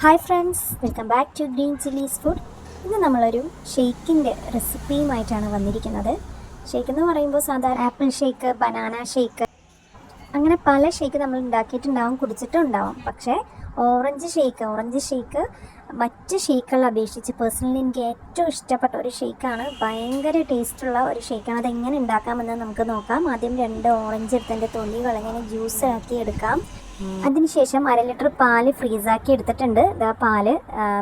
Hi friends, welcome back to Green Chillies Food. ഇന്ന് നമ്മളൊരു ഷെയ്ക്കിൻ്റെ റെസിപ്പിയുമായിട്ടാണ് വന്നിരിക്കുന്നത്. ഷെയ്ക്ക് എന്ന് പറയുമ്പോൾ സാധാരണ ആപ്പിൾ ഷേക്ക്, ബനാന ഷേക്ക്, അങ്ങനെ പല ഷേക്ക് നമ്മൾ ഉണ്ടാക്കിയിട്ടുണ്ടാവും, കുടിച്ചിട്ടുണ്ടാവും. പക്ഷേ ഓറഞ്ച് ഷേക്ക് മറ്റ് ഷേക്കുകളെ അപേക്ഷിച്ച് പേഴ്സണലി എനിക്ക് ഏറ്റവും ഇഷ്ടപ്പെട്ട ഒരു ഷേക്കാണ്. ഭയങ്കര ടേസ്റ്റുള്ള ഒരു ഷേക്കാണ്. അതെങ്ങനെ ഉണ്ടാക്കാമെന്ന് നമുക്ക് നോക്കാം. ആദ്യം 2 ഓറഞ്ച് എടുത്തതിൻ്റെ തൊലി കളഞ്ഞ് ജ്യൂസ് ആക്കി എടുക്കാം. അതിനുശേഷം 1/2 ലിറ്റർ പാല് ഫ്രീസാക്കി എടുത്തിട്ടുണ്ട്. ഇതാ പാല്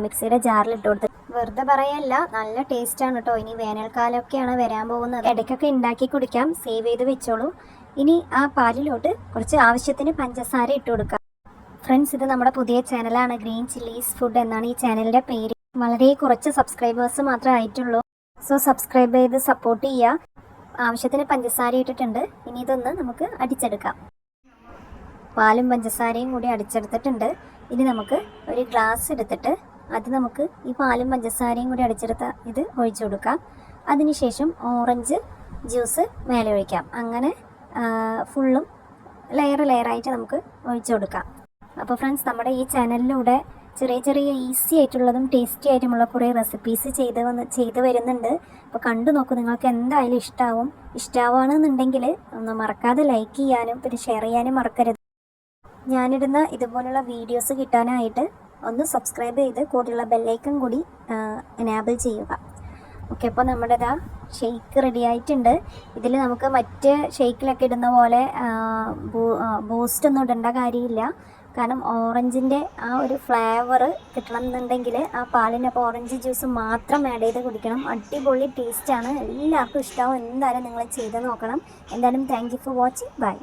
മിക്സിയുടെ ജാറിൽ ഇട്ട് കൊടുത്ത് വെറുതെ പറയല്ല, നല്ല ടേസ്റ്റാണ് കേട്ടോ. ഇനി വേനൽക്കാലമൊക്കെയാണ് വരാൻ പോകുന്നത്, ഇടയ്ക്കൊക്കെ ഉണ്ടാക്കി കുടിക്കാം. സേവ് ചെയ്ത് വെച്ചോളൂ. ഇനി ആ പാലിലോട്ട് കുറച്ച് ആവശ്യത്തിന് പഞ്ചസാര ഇട്ട് കൊടുക്കാം. ഫ്രണ്ട്സ്, ഇത് നമ്മുടെ പുതിയ ചാനലാണ്. ഗ്രീൻ ചില്ലീസ് ഫുഡ് എന്നാണ് ഈ ചാനലിൻ്റെ പേര്. വളരെ കുറച്ച് സബ്സ്ക്രൈബേഴ്സ് മാത്രമേ ആയിട്ടുള്ളൂ. സോ സബ്സ്ക്രൈബ് ചെയ്ത് സപ്പോർട്ട് ചെയ്യുക. ആവശ്യത്തിന് പഞ്ചസാര ഇട്ടിട്ടുണ്ട്. ഇനി ഇതൊന്ന് നമുക്ക് അടിച്ചെടുക്കാം. പാലും പഞ്ചസാരയും കൂടി അടിച്ചെടുത്തിട്ടുണ്ട്. ഇനി നമുക്ക് ഒരു ഗ്ലാസ് എടുത്തിട്ട് അത് നമുക്ക് ഈ പാലും പഞ്ചസാരയും കൂടി അടിച്ചെടുത്ത ഇത് ഒഴിച്ചു കൊടുക്കാം. അതിനുശേഷം ഓറഞ്ച് ജ്യൂസ് മേലെ ഒഴിക്കാം. അങ്ങനെ ഫുള്ളും ലെയറായിട്ട് നമുക്ക് ഒഴിച്ചു കൊടുക്കാം. അപ്പോൾ ഫ്രണ്ട്സ്, നമ്മുടെ ഈ ചാനലിലൂടെ ചെറിയ ഈസി ആയിട്ടുള്ളതും ടേസ്റ്റി ആയിട്ടുമുള്ള കുറേ റെസിപ്പീസ് ചെയ്ത് വരുന്നുണ്ട്. അപ്പോൾ കണ്ടു നോക്കൂ, നിങ്ങൾക്ക് എന്തായാലും ഇഷ്ടമാവുകയാണെന്നുണ്ടെങ്കിൽ ഒന്ന് മറക്കാതെ ലൈക്ക് ചെയ്യാനും പിന്നെ ഷെയർ ചെയ്യാനും മറക്കരുത്. ഞാനിടുന്ന ഇതുപോലുള്ള വീഡിയോസ് കിട്ടാനായിട്ട് ഒന്ന് സബ്സ്ക്രൈബ് ചെയ്ത് കൂടെയുള്ള ബെല്ലൈക്കൺ കൂടി എനാബിൾ ചെയ്യുക. ഓക്കെ, അപ്പോൾ നമ്മുടെ ഷെയ്ക്ക് റെഡി ആയിട്ടുണ്ട്. ഇതിൽ നമുക്ക് മറ്റ് ഷെയ്ക്കിലൊക്കെ ഇടുന്ന പോലെ ബൂസ്റ്റ് ഒന്നും ഇടേണ്ട കാര്യമില്ല. കാരണം ഓറഞ്ചിൻ്റെ ആ ഒരു ഫ്ലേവർ കിട്ടണം എന്നുണ്ടെങ്കിൽ ആ പാലിനൊപ്പം ഓറഞ്ച് ജ്യൂസ് മാത്രം ആഡ് ചെയ്ത് കുടിക്കണം. അടിപൊളി ടേസ്റ്റാണ്, എല്ലാവർക്കും ഇഷ്ടമാവും. എന്തായാലും നിങ്ങൾ ചെയ്ത് നോക്കണം. എന്തായാലും thank you for watching. By.